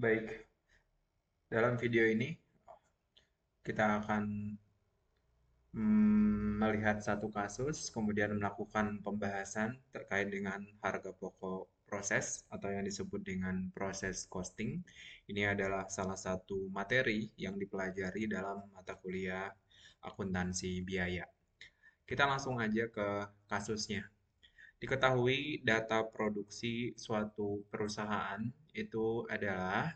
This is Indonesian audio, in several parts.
Baik, dalam video ini kita akan melihat satu kasus, kemudian melakukan pembahasan terkait dengan harga pokok proses atau yang disebut dengan proses costing. Ini adalah salah satu materi yang dipelajari dalam mata kuliah akuntansi biaya. Kita langsung aja ke kasusnya. Diketahui data produksi suatu perusahaan itu adalah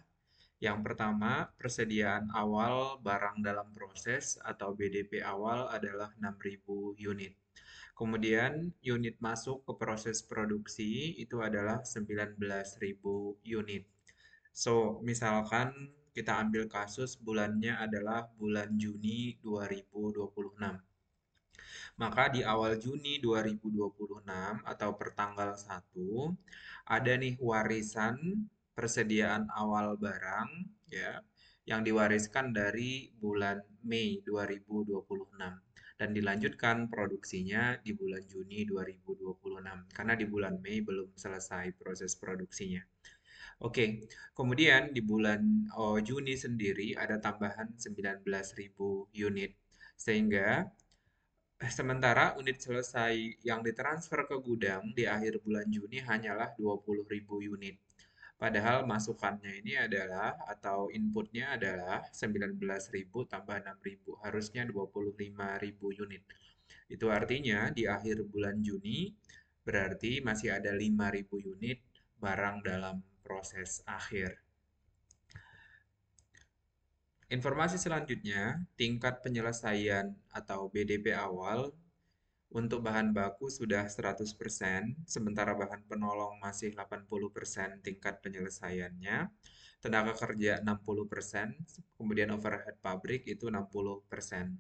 yang pertama, persediaan awal barang dalam proses atau BDP awal adalah 6.000 unit. Kemudian unit masuk ke proses produksi itu adalah 19.000 unit. So, misalkan kita ambil kasus bulannya adalah bulan Juni 2026. Maka di awal Juni 2026 atau pertanggal 1 ada nih warisan persediaan awal barang ya yang diwariskan dari bulan Mei 2026 dan dilanjutkan produksinya di bulan Juni 2026 karena di bulan Mei belum selesai proses produksinya. Oke, kemudian di bulan Juni sendiri ada tambahan 19.000 unit sehingga sementara unit selesai yang ditransfer ke gudang di akhir bulan Juni hanyalah 20.000 unit. Padahal masukannya ini adalah atau inputnya adalah 19.000 tambah 6.000, harusnya 25.000 unit. Itu artinya di akhir bulan Juni berarti masih ada 5.000 unit barang dalam proses akhir. Informasi selanjutnya, tingkat penyelesaian atau BDP awal untuk bahan baku sudah 100%, sementara bahan penolong masih 80% tingkat penyelesaiannya. Tenaga kerja 60%, kemudian overhead pabrik itu 60%.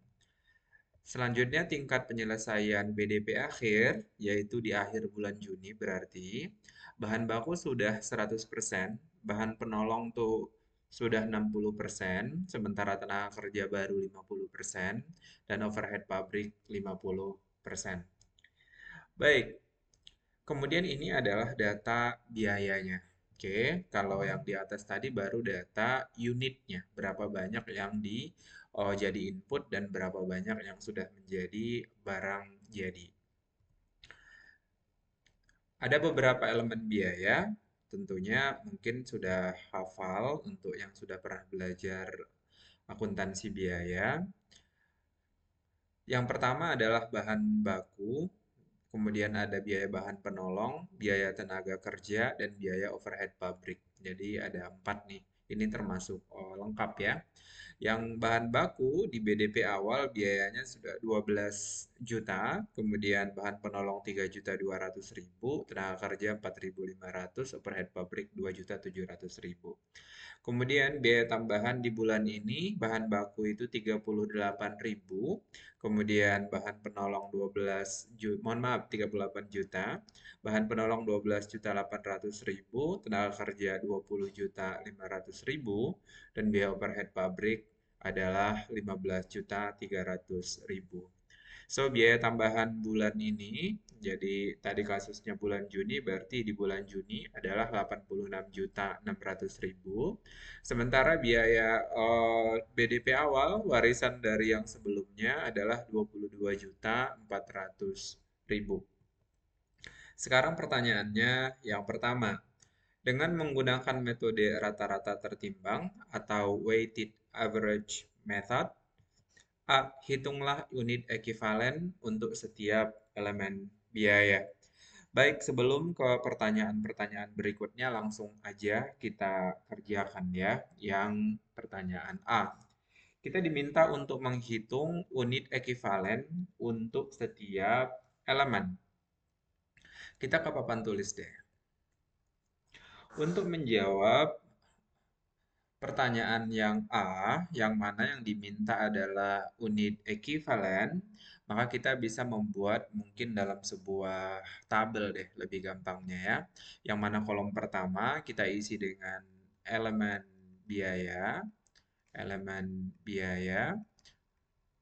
Selanjutnya tingkat penyelesaian BDP akhir, yaitu di akhir bulan Juni berarti bahan baku sudah 100%, bahan penolong tuh sudah 60%, sementara tenaga kerja baru 50%, dan overhead pabrik 50%. Baik, kemudian ini adalah data biayanya. Oke, kalau yang di atas tadi baru data unitnya, berapa banyak yang jadi input dan berapa banyak yang sudah menjadi barang jadi. Ada beberapa elemen biaya, tentunya mungkin sudah hafal untuk yang sudah pernah belajar akuntansi biaya. Yang pertama adalah bahan baku, kemudian ada biaya bahan penolong, biaya tenaga kerja, dan biaya overhead pabrik. Jadi ada 4 nih. Ini termasuk lengkap ya. Yang bahan baku di BDP awal biayanya sudah 12 juta, kemudian bahan penolong 3.200.000, tenaga kerja 4.500, overhead pabrik 2.700.000. Kemudian biaya tambahan di bulan ini bahan baku itu 38.000, kemudian bahan penolong 12 juta, mohon maaf 38 juta, bahan penolong 12.800.000, tenaga kerja 20.500.000 dan biaya overhead pabrik adalah 15.300.000. So, biaya tambahan bulan ini, jadi tadi kasusnya bulan Juni, berarti di bulan Juni adalah 86.600.000. Sementara biaya BDP awal, warisan dari yang sebelumnya adalah 22.400.000. Sekarang pertanyaannya yang pertama, dengan menggunakan metode rata-rata tertimbang atau weighted average method, A. Hitunglah unit ekivalen untuk setiap elemen biaya. Baik, sebelum ke pertanyaan-pertanyaan berikutnya, langsung aja kita kerjakan ya. Yang pertanyaan A. Kita diminta untuk menghitung unit ekivalen untuk setiap elemen. Kita ke papan tulis deh. Untuk menjawab pertanyaan yang A, yang mana yang diminta adalah unit ekivalen, maka kita bisa membuat mungkin dalam sebuah tabel deh, lebih gampangnya ya. Yang mana kolom pertama kita isi dengan elemen biaya, elemen biaya,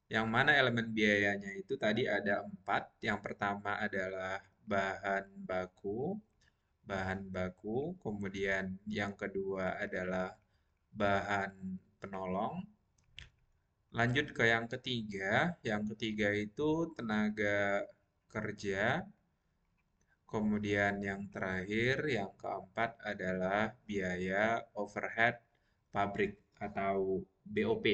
yang mana elemen biayanya itu tadi ada 4. Yang pertama adalah bahan baku, kemudian yang kedua adalah bahan penolong. Lanjut ke yang ketiga. Yang ketiga itu tenaga kerja. Kemudian yang terakhir, yang keempat adalah biaya overhead pabrik atau BOP.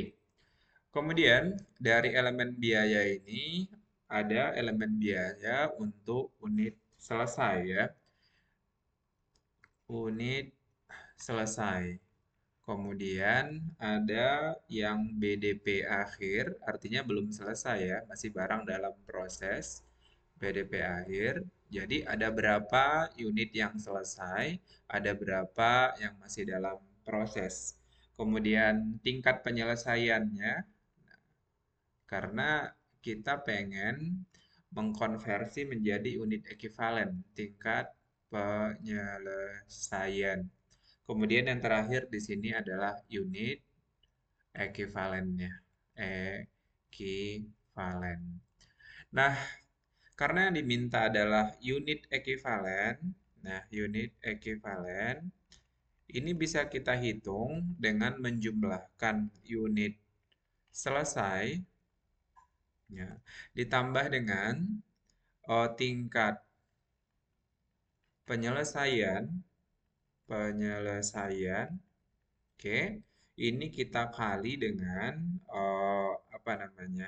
Kemudian dari elemen biaya ini ada elemen biaya untuk unit selesai ya. Unit selesai. Kemudian ada yang BDP akhir, artinya belum selesai ya, masih barang dalam proses BDP akhir. Jadi ada berapa unit yang selesai, ada berapa yang masih dalam proses. Kemudian tingkat penyelesaiannya, karena kita pengen mengkonversi menjadi unit ekivalen tingkat penyelesaian. Kemudian yang terakhir di sini adalah unit ekivalennya. Ekivalen. Nah, karena yang diminta adalah unit ekivalen. Nah, unit ekivalen ini bisa kita hitung dengan menjumlahkan unit selesai ya, ditambah dengan tingkat penyelesaian, oke, ini kita kali dengan apa namanya,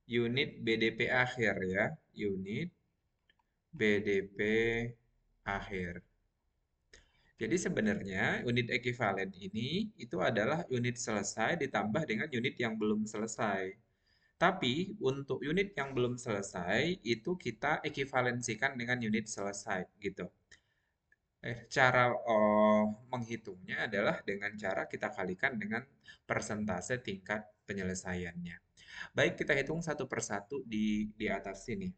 unit BDP akhir ya, unit BDP akhir. Jadi sebenarnya unit ekivalen ini itu adalah unit selesai ditambah dengan unit yang belum selesai. Tapi untuk unit yang belum selesai itu kita ekivalensikan dengan unit selesai gitu. Cara menghitungnya adalah dengan cara kita kalikan dengan persentase tingkat penyelesaiannya. Baik, kita hitung satu persatu di atas sini.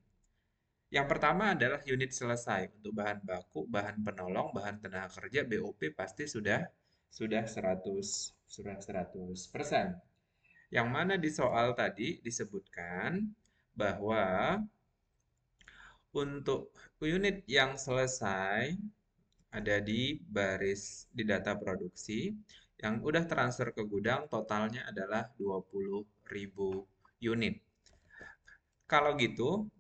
Yang pertama adalah unit selesai untuk bahan baku, bahan penolong, bahan tenaga kerja, BOP pasti sudah 100%. Yang mana di soal tadi disebutkan bahwa untuk unit yang selesai ada di baris di data produksi yang udah transfer ke gudang totalnya adalah 20.000 unit. Kalau gitu,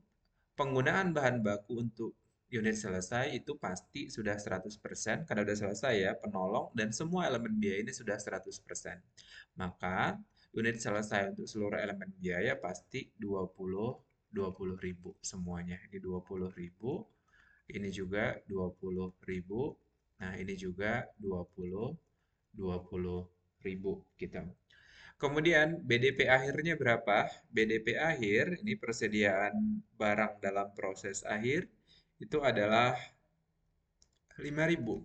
penggunaan bahan baku untuk unit selesai itu pasti sudah 100% karena sudah selesai ya, penolong dan semua elemen biaya ini sudah 100%. Maka unit selesai untuk seluruh elemen biaya pasti 20 ribu semuanya. Ini 20 ribu, ini juga 20 ribu, nah ini juga 20 ribu gitu. Kemudian BDP akhirnya berapa? BDP akhir, ini persediaan barang dalam proses akhir, itu adalah 5.000.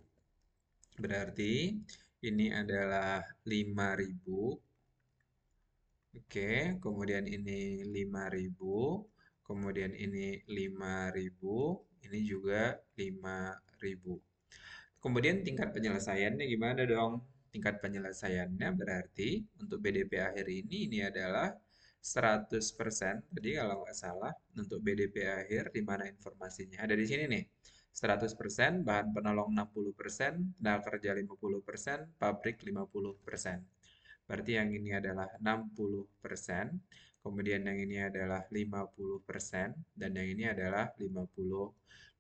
Berarti ini adalah 5.000. Oke, kemudian ini 5.000. Kemudian ini 5.000. Ini juga 5.000. Kemudian tingkat penyelesaiannya gimana dong? Tingkat penyelesaiannya berarti untuk BDP akhir ini adalah 100%. Tadi kalau nggak salah untuk BDP akhir di mana informasinya? Ada di sini nih. 100%, bahan penolong 60%, tenaga kerja 50%, pabrik 50%. Berarti yang ini adalah 60%, kemudian yang ini adalah 50%, dan yang ini adalah 50%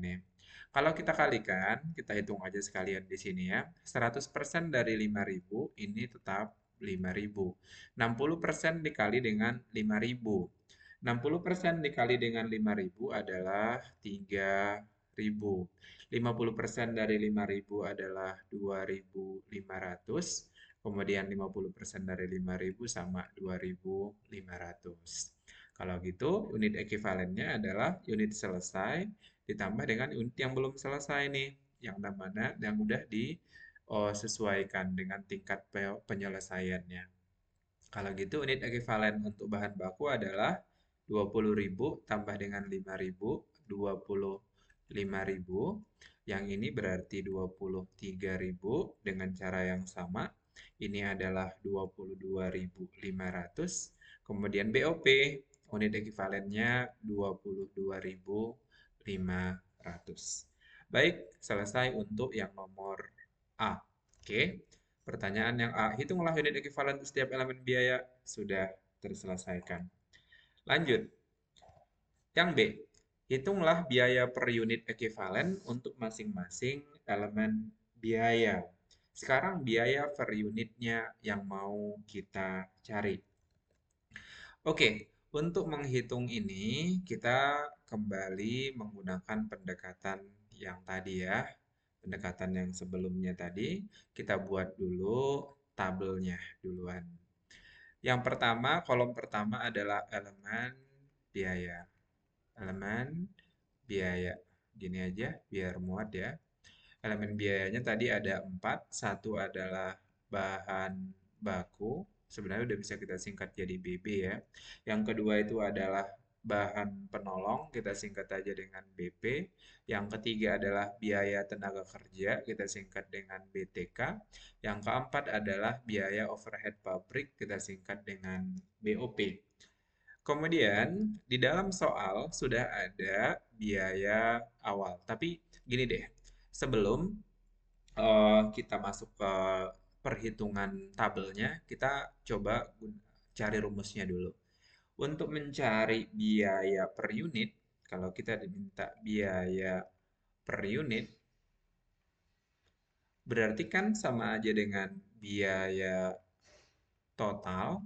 nih. Kalau kita kalikan, kita hitung aja sekalian di sini ya. 100% dari 5.000 ini tetap 5.000. 60% dikali dengan 5.000. 60% dikali dengan 5.000 adalah 3.000. 50% dari 5.000 adalah 2.500. Kemudian 50% dari 5.000 sama 2.500. Kalau gitu, unit ekivalennya adalah unit selesai ditambah dengan unit yang belum selesai nih, yang mana yang udah disesuaikan dengan tingkat penyelesaiannya. Kalau gitu, unit ekivalen untuk bahan baku adalah 20.000 tambah dengan 5.000, 25.000. Yang ini berarti 23.000 dengan cara yang sama. Ini adalah 22.500. Kemudian BOP, unit ekivalennya 22.500. Baik, selesai untuk yang nomor A. Oke. Pertanyaan yang A, hitunglah unit ekuivalen untuk setiap elemen biaya. Sudah terselesaikan. Lanjut. Yang B, hitunglah biaya per unit ekuivalen untuk masing-masing elemen biaya. Sekarang biaya per unitnya yang mau kita cari. Oke, untuk menghitung ini kita kembali menggunakan pendekatan yang tadi ya. Pendekatan yang sebelumnya tadi, kita buat dulu tabelnya duluan. Yang pertama, kolom pertama adalah elemen biaya. Elemen biaya. Gini aja biar muat ya. Elemen biayanya tadi ada 4. Satu adalah bahan baku. Sebenarnya udah bisa kita singkat jadi BB ya. Yang kedua itu adalah bahan penolong. Kita singkat aja dengan BP. Yang ketiga adalah biaya tenaga kerja. Kita singkat dengan BTK. Yang keempat adalah biaya overhead pabrik. Kita singkat dengan BOP. Kemudian di dalam soal sudah ada biaya awal. Tapi gini deh, sebelum kita masuk ke perhitungan tabelnya, kita coba cari rumusnya dulu. Untuk mencari biaya per unit, kalau kita diminta biaya per unit, berarti kan sama aja dengan biaya total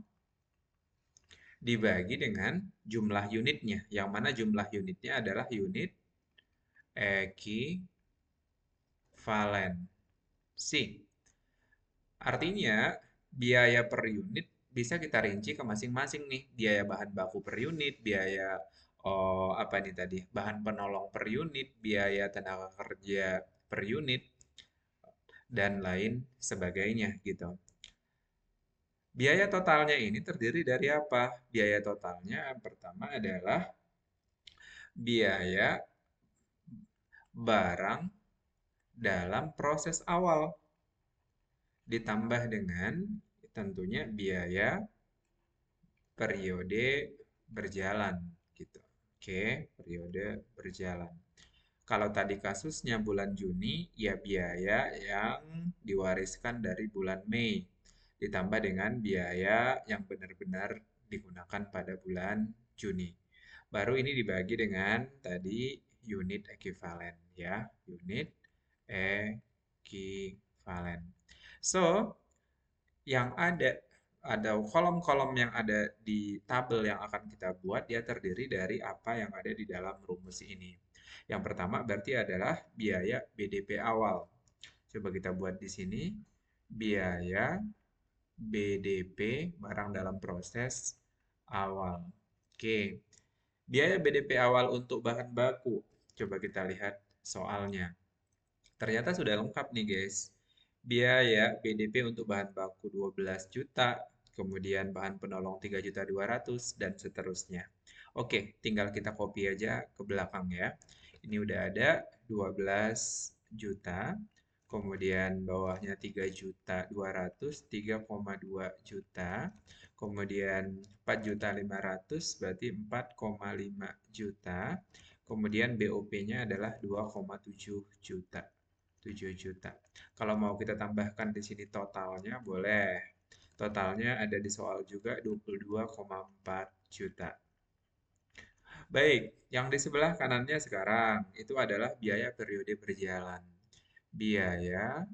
dibagi dengan jumlah unitnya, yang mana jumlah unitnya adalah unit ekuivalensi. Artinya, biaya per unit bisa kita rinci ke masing-masing nih. Biaya bahan baku per unit, biaya apa nih tadi? Bahan penolong per unit, biaya tenaga kerja per unit, dan lain sebagainya gitu. Biaya totalnya ini terdiri dari apa? Biaya totalnya yang pertama adalah biaya barang dalam proses awal ditambah dengan tentunya biaya periode berjalan gitu. Oke, periode berjalan. Kalau tadi kasusnya bulan Juni, ya biaya yang diwariskan dari bulan Mei ditambah dengan biaya yang benar-benar digunakan pada bulan Juni. Baru ini dibagi dengan tadi unit ekuivalen ya, unit ekuivalen. So, yang ada kolom-kolom yang ada di tabel yang akan kita buat dia terdiri dari apa yang ada di dalam rumus ini. Yang pertama berarti adalah biaya BDP awal. Coba kita buat di sini biaya BDP barang dalam proses awal. Oke. Biaya BDP awal untuk bahan baku. Coba kita lihat soalnya. Ternyata sudah lengkap nih guys. Biaya BDP untuk bahan baku 12 juta, kemudian bahan penolong 3.200.000 dan seterusnya. Oke, tinggal kita copy aja ke belakang ya. Ini udah ada 12 juta, kemudian bawahnya 3.200.000, 3,2 juta, kemudian 4.500.000 berarti 4,5 juta, kemudian BOP-nya adalah 2,7 juta. 7 juta. Kalau mau kita tambahkan di sini totalnya boleh. Totalnya ada di soal juga 22,4 juta. Baik, yang di sebelah kanannya sekarang itu adalah biaya periode berjalan. Biaya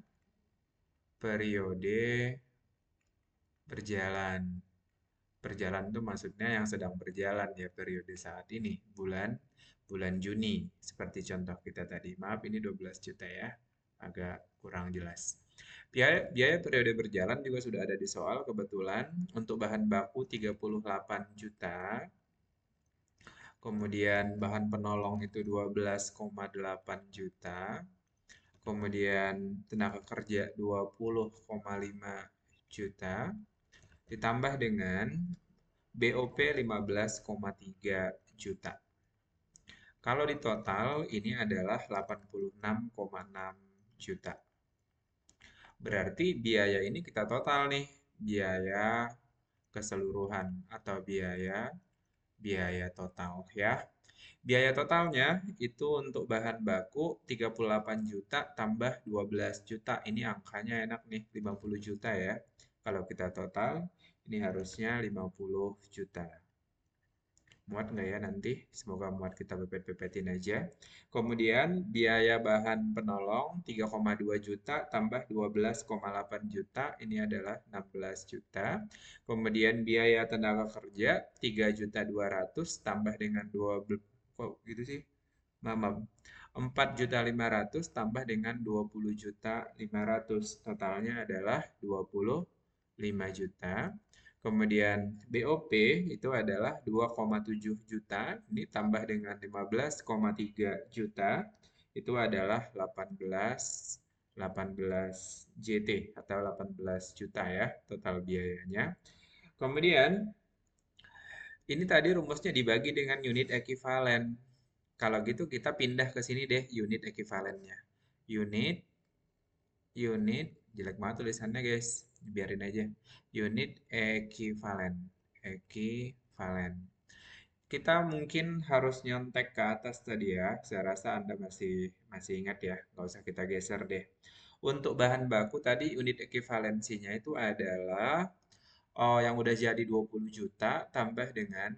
periode berjalan. Berjalan itu maksudnya yang sedang berjalan ya periode saat ini, bulan bulan Juni seperti contoh kita tadi. Maaf ini 12 juta ya. Agak kurang jelas. Biaya periode berjalan juga sudah ada di soal kebetulan untuk bahan baku 38 juta. Kemudian bahan penolong itu 12,8 juta. Kemudian tenaga kerja 20,5 juta. Ditambah dengan BOP 15,3 juta. Kalau di total ini adalah 86,6 juta. Berarti biaya ini kita total nih, biaya keseluruhan atau biaya total ya. Biaya totalnya itu untuk bahan baku 38 juta tambah 12 juta. Ini angkanya enak nih, 50 juta ya. Kalau kita total, ini harusnya 50 juta. Muat nggak ya nanti? Semoga muat, kita pepet-pepetin aja. Kemudian biaya bahan penolong 3,2 juta tambah 12,8 juta. Ini adalah 16 juta. Kemudian biaya tenaga kerja 3.200.000 tambah dengan 12, kok gitu sih? Maaf, 4.500.000 tambah dengan 20.500.000. Totalnya adalah 25 juta. Kemudian BOP itu adalah 2,7 juta. Ini tambah dengan 15,3 juta. Itu adalah 18 JT atau 18 juta ya total biayanya. Kemudian ini tadi rumusnya dibagi dengan unit ekivalen. Kalau gitu kita pindah ke sini deh unit ekivalennya. Unit, unit, jelek banget tulisannya guys. Biarin aja. Unit ekivalen. Ekivalen. Kita mungkin harus nyontek ke atas tadi ya. Saya rasa Anda masih ingat ya. Nggak usah kita geser deh. Untuk bahan baku tadi unit ekivalensinya itu adalah yang udah jadi 20 juta tambah dengan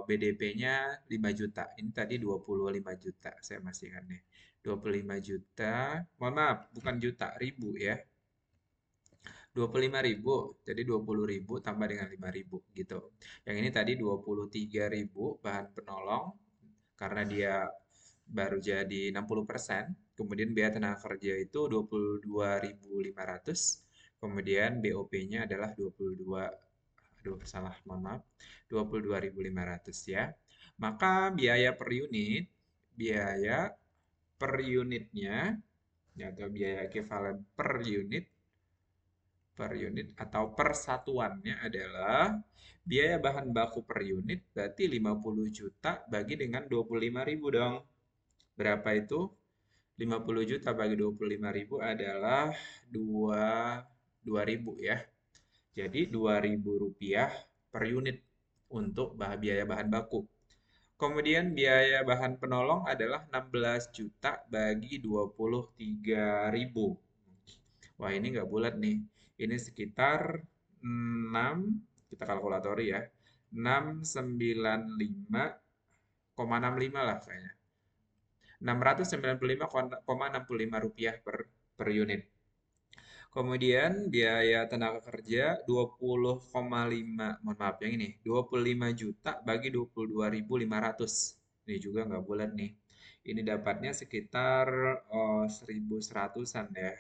BDP-nya 5 juta. Ini tadi 25 juta, saya masih ingat nih. 25 juta, mohon maaf, bukan juta, ribu ya. 25.000, jadi 20.000 tambah dengan 5.000 gitu. Yang ini tadi 23.000 bahan penolong, karena dia baru jadi 60%. Kemudian biaya tenaga kerja itu 22.500. Kemudian BOP-nya adalah 22, aduh salah, mohon maaf, 22.500 ya. Maka biaya per unitnya, ya, atau biaya ekuivalen per unit atau persatuannya adalah biaya bahan baku per unit berarti 50 juta bagi dengan 25.000 dong. Berapa itu? 50 juta bagi 25.000 adalah 2.000 ya. Jadi Rp2.000 per unit untuk biaya bahan baku. Kemudian biaya bahan penolong adalah 16 juta bagi 23.000. Wah, ini nggak bulat nih. Ini sekitar 6, kita kalkulatori ya. 695,65 lah kayaknya. Rp695,65 per unit. Kemudian biaya tenaga kerja 20,5, mohon maaf yang ini, 25 juta bagi 22.500. Ini juga nggak bulat nih. Ini dapatnya sekitar 1.100-an ya.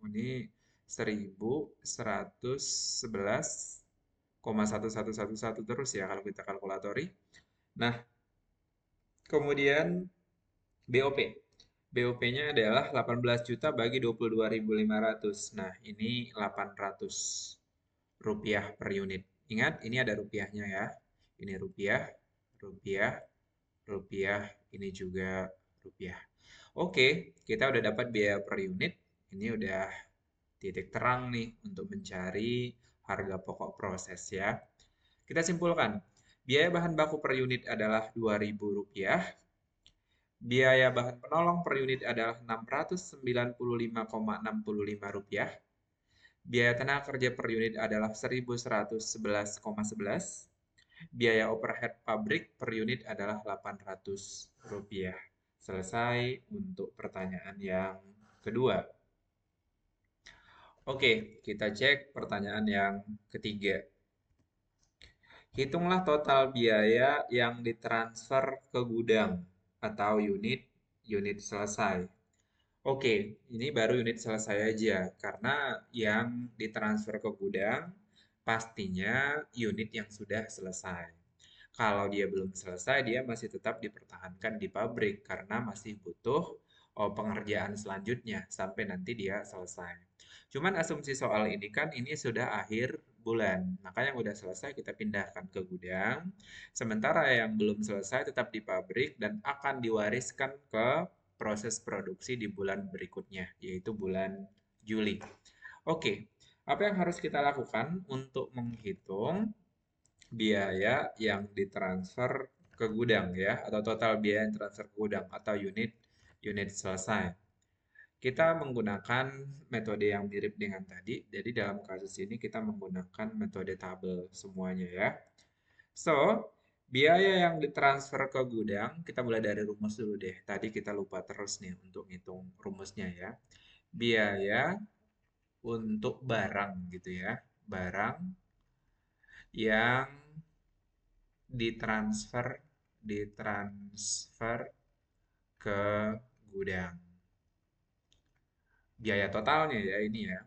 Ini 1.111,1111 terus ya kalau kita kalkulatori. Nah, kemudian BOP. BOP-nya adalah 18 juta bagi 22.500. Nah, ini 800 rupiah per unit. Ingat, ini ada rupiahnya ya. Ini rupiah, rupiah, rupiah, ini juga rupiah. Oke, kita udah dapat biaya per unit. Ini udah titik terang nih untuk mencari harga pokok proses ya. Kita simpulkan, biaya bahan baku per unit adalah Rp2.000. Biaya bahan penolong per unit adalah Rp695,65. Biaya tenaga kerja per unit adalah Rp1.111,11. Biaya overhead pabrik per unit adalah Rp800. Selesai untuk pertanyaan yang kedua. Oke, kita cek pertanyaan yang ketiga. Hitunglah total biaya yang ditransfer ke gudang atau unit selesai. Oke, ini baru unit selesai aja, karena yang ditransfer ke gudang pastinya unit yang sudah selesai. Kalau dia belum selesai, dia masih tetap dipertahankan di pabrik karena masih butuh pengerjaan selanjutnya sampai nanti dia selesai. Cuman asumsi soal ini kan ini sudah akhir bulan, maka yang udah selesai kita pindahkan ke gudang, sementara yang belum selesai tetap di pabrik dan akan diwariskan ke proses produksi di bulan berikutnya, yaitu bulan Juli. Oke, apa yang harus kita lakukan untuk menghitung biaya yang ditransfer ke gudang ya, atau total biaya yang transfer ke gudang atau unit unit selesai. Kita menggunakan metode yang mirip dengan tadi. Jadi dalam kasus ini kita menggunakan metode tabel semuanya ya. So, biaya yang ditransfer ke gudang, kita mulai dari rumus dulu deh. Tadi kita lupa terus nih untuk ngitung rumusnya ya. Biaya untuk barang gitu ya. Barang yang ditransfer ke gudang. Biaya totalnya ya ini ya.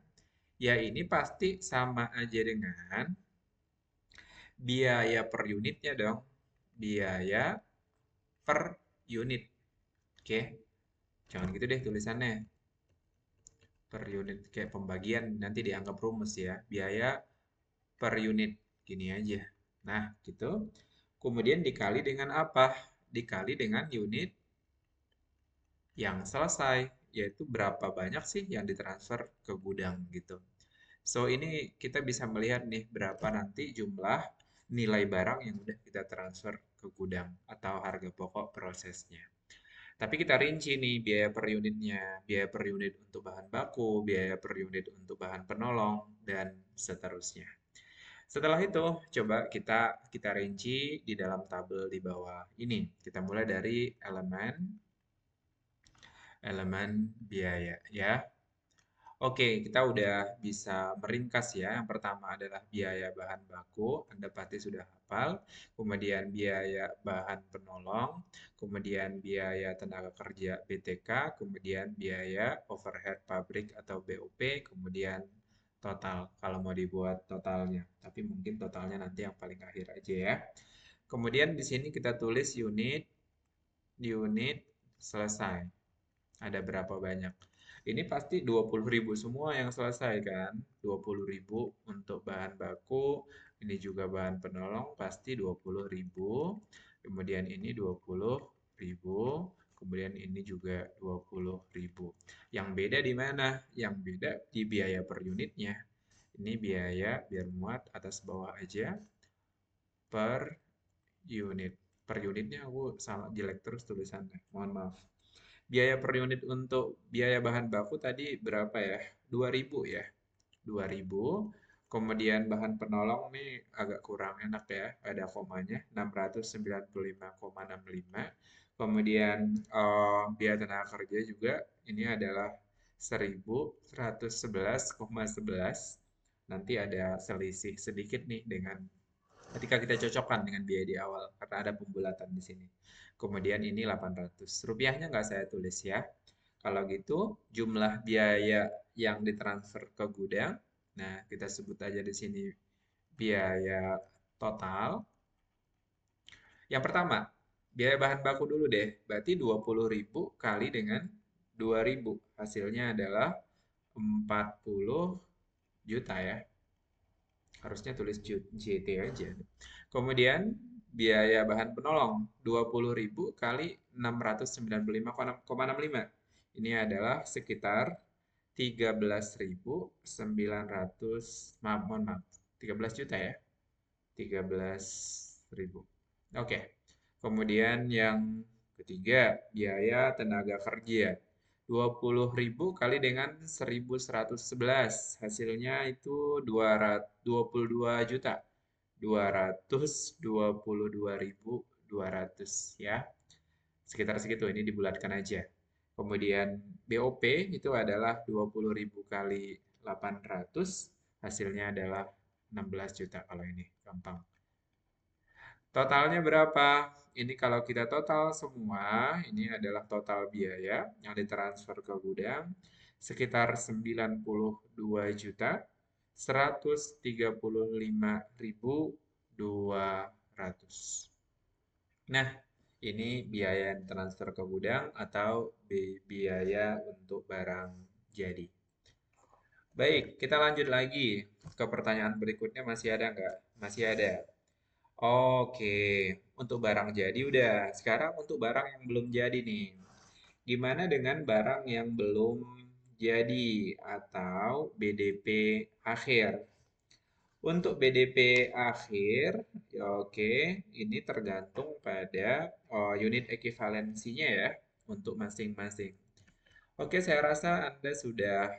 Ya ini pasti sama aja dengan biaya per unitnya dong. Biaya per unit. Oke, jangan gitu deh tulisannya. Per unit kayak pembagian nanti dianggap rumus ya. Biaya per unit gini aja. Nah, gitu. Kemudian dikali dengan apa? Dikali dengan unit yang selesai, yaitu berapa banyak sih yang ditransfer ke gudang gitu. So, ini kita bisa melihat nih berapa nanti jumlah nilai barang yang udah kita transfer ke gudang atau harga pokok prosesnya. Tapi kita rinci nih biaya per unitnya, biaya per unit untuk bahan baku, biaya per unit untuk bahan penolong, dan seterusnya. Setelah itu, coba kita rinci di dalam tabel di bawah ini. Kita mulai dari elemen elemen biaya ya. Oke, kita udah bisa meringkas ya. Yang pertama adalah biaya bahan baku, Anda pasti sudah hafal. Kemudian biaya bahan penolong, kemudian biaya tenaga kerja BTK, kemudian biaya overhead pabrik atau BOP, kemudian total kalau mau dibuat totalnya. Tapi mungkin totalnya nanti yang paling akhir aja ya. Kemudian di sini kita tulis unit unit selesai. Ada berapa banyak? Ini pasti 20.000 semua yang selesai kan? 20.000 untuk bahan baku, ini juga bahan penolong pasti 20.000. Kemudian ini 20.000, kemudian ini juga 20.000. Yang beda di mana? Yang beda di biaya per unitnya. Ini biaya biar muat atas bawah aja per unit. Per unitnya aku salah jelek terus tulisannya. Mohon maaf. Biaya per unit untuk biaya bahan baku tadi berapa ya? 2.000 ya. 2.000. Kemudian bahan penolong nih agak kurang enak ya, ada komanya 695,65. Kemudian biaya tenaga kerja juga ini adalah 1.111,11. Nanti ada selisih sedikit nih dengan ketika kita cocokkan dengan biaya di awal karena ada pembulatan di sini. Kemudian ini 800. Rupiahnya nggak saya tulis ya. Kalau gitu jumlah biaya yang ditransfer ke gudang, nah kita sebut aja di sini biaya total. Yang pertama, biaya bahan baku dulu deh. Berarti 20.000 kali dengan 2.000. Hasilnya adalah 40 juta ya. Harusnya tulis JT aja. Kemudian biaya bahan penolong 20.000 kali 695,65. Ini adalah sekitar 13.900, maaf, mohon maaf, 13 juta ya. 13.000. Oke. Kemudian yang ketiga, biaya tenaga kerja. 20.000 kali dengan 1.111. Hasilnya itu 22 juta. 222.200 ya. Sekitar segitu, ini dibulatkan aja. Kemudian BOP itu adalah 20.000 kali 800. Hasilnya adalah 16 juta kalau ini. Gampang. Totalnya berapa? Ini kalau kita total semua, ini adalah total biaya yang ditransfer ke gudang sekitar 92 juta 135.200. Nah, ini biaya yang transfer ke gudang atau biaya untuk barang jadi. Baik, kita lanjut lagi ke pertanyaan berikutnya. Masih ada nggak? Masih ada. Oke, untuk barang jadi udah. Sekarang untuk barang yang belum jadi nih. Gimana dengan barang yang belum jadi atau BDP akhir? Untuk BDP akhir, ya oke, ini tergantung pada unit ekivalensinya ya untuk masing-masing. Oke, saya rasa Anda sudah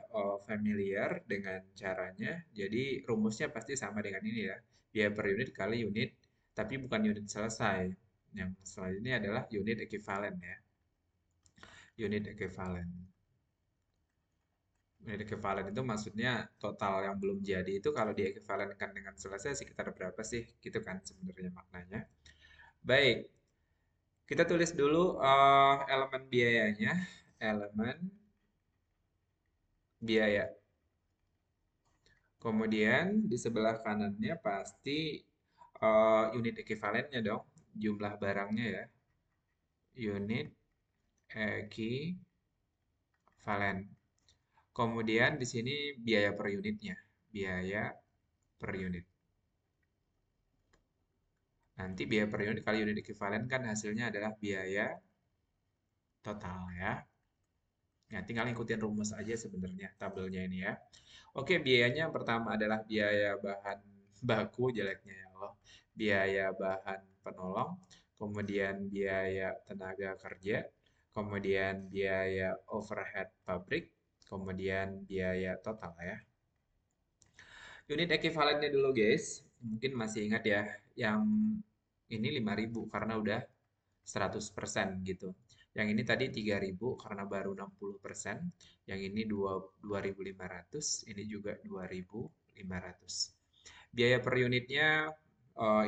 familiar dengan caranya. Jadi rumusnya pasti sama dengan ini ya. Biaya per unit kali unit, tapi bukan unit selesai. Yang selanjutnya adalah unit ekivalen ya. Unit ekivalen. Unit ekivalen itu maksudnya total yang belum jadi itu kalau diekivalenkan dengan selesai sekitar berapa sih? Gitu kan sebenarnya maknanya. Baik, kita tulis dulu elemen biayanya. Elemen biaya. Kemudian di sebelah kanannya pasti unit ekivalennya dong, jumlah barangnya ya. Unit ekivalen. Kemudian di sini biaya per unitnya, biaya per unit. Nanti biaya per unit kali unit ekivalen kan hasilnya adalah biaya total ya. Ya, tinggal ikutin rumus aja sebenarnya tabelnya ini ya. Oke, biayanya yang pertama adalah biaya bahan baku, jeleknya ya Allah. Biaya bahan penolong, kemudian biaya tenaga kerja, kemudian biaya overhead pabrik, kemudian biaya total ya. Unit ekivalennya dulu guys, mungkin masih ingat ya, yang ini 5.000 karena udah 100% gitu. Yang ini tadi 3.000 karena baru 60%. Yang ini 2.500, ini juga 2.500. Biaya per unitnya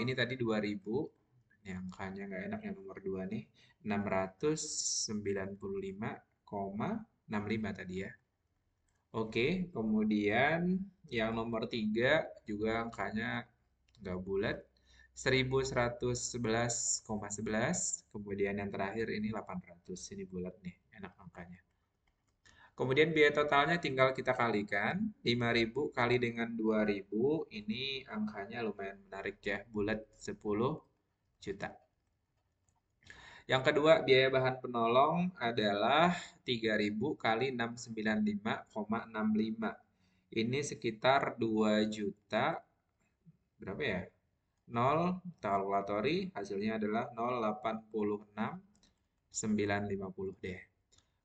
ini tadi 2.000. Ini angkanya nggak enak yang nomor 2 nih. 695,65 tadi ya. Oke, kemudian yang nomor 3 juga angkanya nggak bulat. 1.111,11. Kemudian yang terakhir ini 800. Ini bulat nih, enak angkanya. Kemudian biaya totalnya tinggal kita kalikan. 5.000 kali dengan 2.000. Ini angkanya lumayan menarik ya. Bulat 10 juta. Yang kedua, biaya bahan penolong adalah 3.000 kali 695,65. Ini sekitar 2 juta, berapa ya? 0, kalkulatori, hasilnya adalah 0,86,950 deh.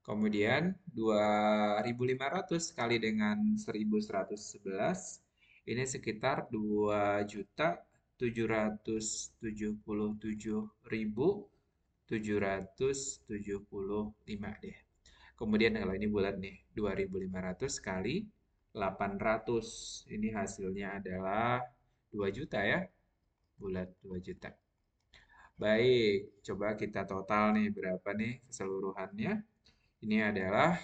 Kemudian 2.500 kali dengan 1.111, ini sekitar 2.777.775 deh. Kemudian kalau ini bulat nih, 2.500 kali 800. Ini hasilnya adalah 2 juta ya. Bulat 2 juta. Baik, coba kita total nih berapa nih keseluruhannya. Ini adalah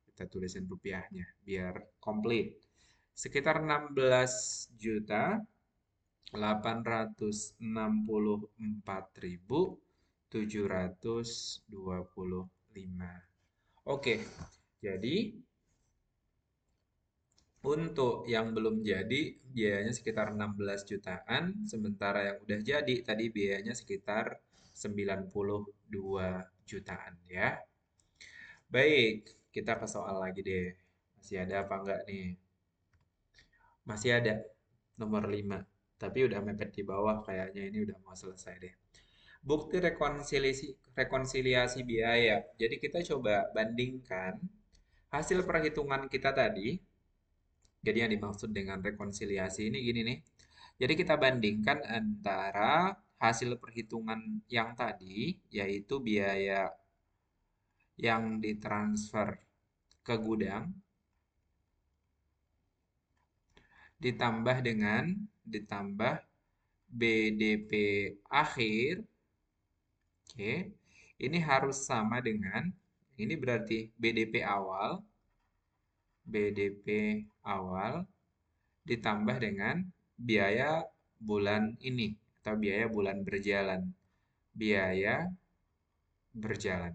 kita tulisin rupiahnya biar komplit. Sekitar 16.864.725. Oke, jadi untuk yang belum jadi biayanya sekitar 16 jutaan, sementara yang udah jadi tadi biayanya sekitar 92 jutaan ya. Baik, kita ke soal lagi deh. Masih ada apa enggak nih? Masih ada nomor 5, tapi udah mepet di bawah kayaknya ini udah mau selesai deh. Bukti rekonsiliasi biaya. Jadi kita coba bandingkan hasil perhitungan kita tadi. Jadi yang dimaksud dengan rekonsiliasi ini gini nih. Jadi kita bandingkan antara hasil perhitungan yang tadi, yaitu biaya yang ditransfer ke gudang, ditambah BDP akhir. Oke, ini harus sama dengan, ini berarti BDP awal ditambah dengan biaya bulan ini atau biaya bulan berjalan. Biaya berjalan.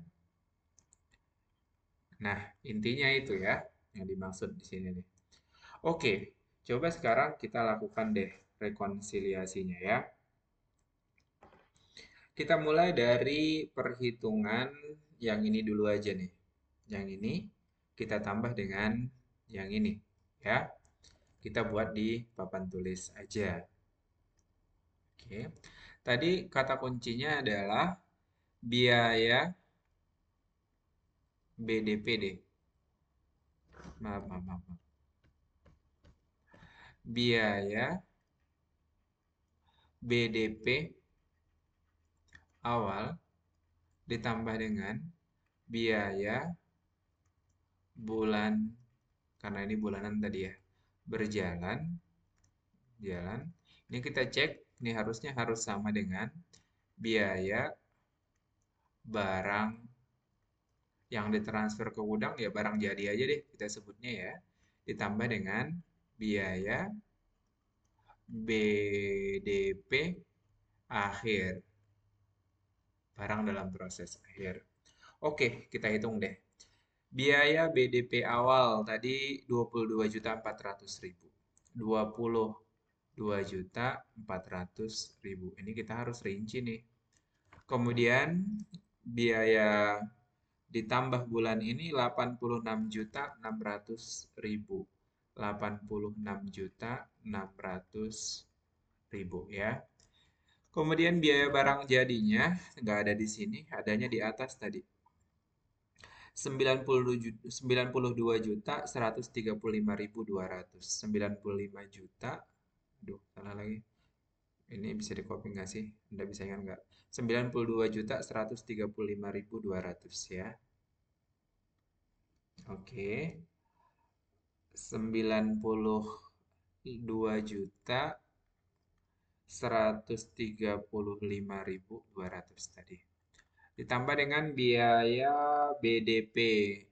Nah, intinya itu ya yang dimaksud di sini nih. Oke, coba sekarang kita lakukan deh rekonsiliasinya ya. Kita mulai dari perhitungan yang ini dulu aja nih. Yang ini kita tambah dengan yang ini ya. kita buat di papan tulis aja. Oke. Tadi kata kuncinya adalah biaya BDP deh. Maaf, maaf, maaf, maaf. Biaya BDP awal ditambah dengan biaya bulan, karena ini bulanan tadi ya, berjalan, jalan. Ini kita cek, ini harus sama dengan biaya barang yang ditransfer ke gudang, ya barang jadi aja deh kita sebutnya ya, ditambah dengan biaya BDP akhir, barang dalam proses akhir. Oke, kita hitung deh. Biaya BDP awal tadi 22.400.000. 22.400.000. Ini kita harus rinci nih. Kemudian biaya ditambah bulan ini 86.600.000. 86.600.000 ya. Kemudian biaya barang jadinya nggak ada di sini, adanya di atas tadi. 92.135.200. 95 juta. Aduh, salah lagi. Ini bisa di copy nggak sih? Anda bisa ingat nggak? 92.135.200 ya. Oke. 92.135.200 tadi. Ditambah dengan biaya BDP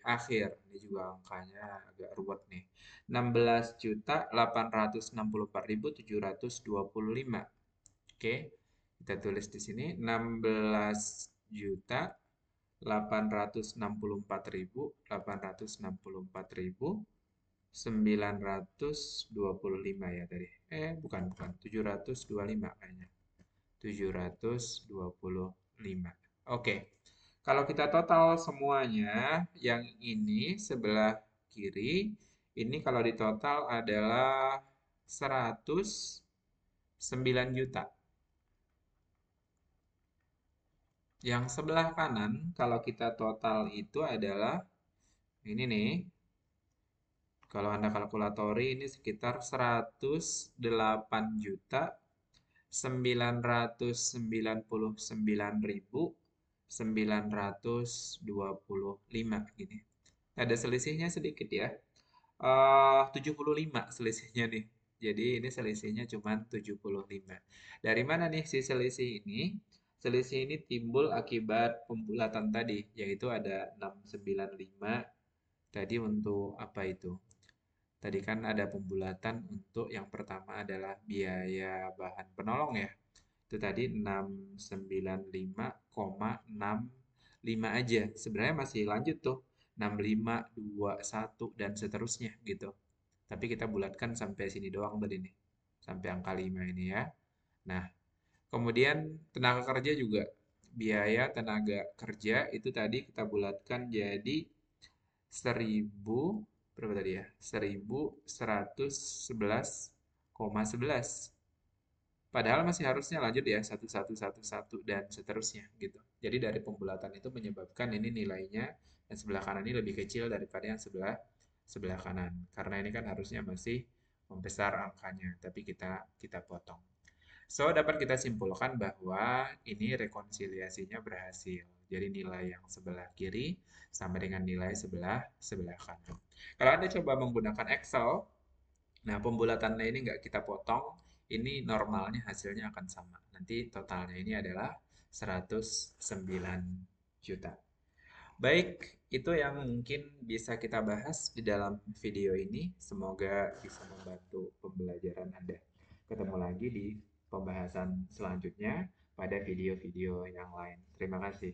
akhir. Ini juga angkanya agak ruwet nih. 16.864.725. Oke, kita tulis di sini 16.864.925 ya tadi. Bukan, 725 kayaknya. 725. Oke. Kalau kita total semuanya, yang ini sebelah kiri, ini kalau ditotal adalah 109 juta. Yang sebelah kanan, kalau kita total itu adalah, ini nih, kalau Anda kalkulatori ini sekitar 108 juta 999.925 gini. Ada selisihnya sedikit ya. 75 selisihnya nih. Jadi ini selisihnya cuma 75. Dari mana nih si selisih ini? Selisih ini timbul akibat pembulatan tadi, yaitu ada 695 tadi untuk apa itu? Tadi kan ada pembulatan untuk yang pertama adalah biaya bahan penolong ya. Itu tadi 695,65 aja. Sebenarnya masih lanjut tuh. 65, 21, dan seterusnya gitu. Tapi kita bulatkan sampai sini doang tadi nih. Sampai angka 5 ini ya. Nah, kemudian tenaga kerja juga. Biaya tenaga kerja itu tadi kita bulatkan jadi 1000, berapa tadi ya? 1111,11. Padahal masih harusnya lanjut ya 1111 dan seterusnya gitu. Jadi dari pembulatan itu menyebabkan ini nilainya yang sebelah kanan ini lebih kecil daripada yang sebelah sebelah kanan. Karena ini kan harusnya masih membesar angkanya, tapi kita potong. So, dapat kita simpulkan bahwa ini rekonsiliasinya berhasil. Jadi nilai yang sebelah kiri sama dengan nilai sebelah kanan. Kalau Anda coba menggunakan Excel, nah pembulatannya ini nggak kita potong, ini normalnya hasilnya akan sama. Nanti totalnya ini adalah 109 juta. Baik, itu yang mungkin bisa kita bahas di dalam video ini. Semoga bisa membantu pembelajaran Anda. Ketemu lagi di pembahasan selanjutnya pada video-video yang lain. Terima kasih.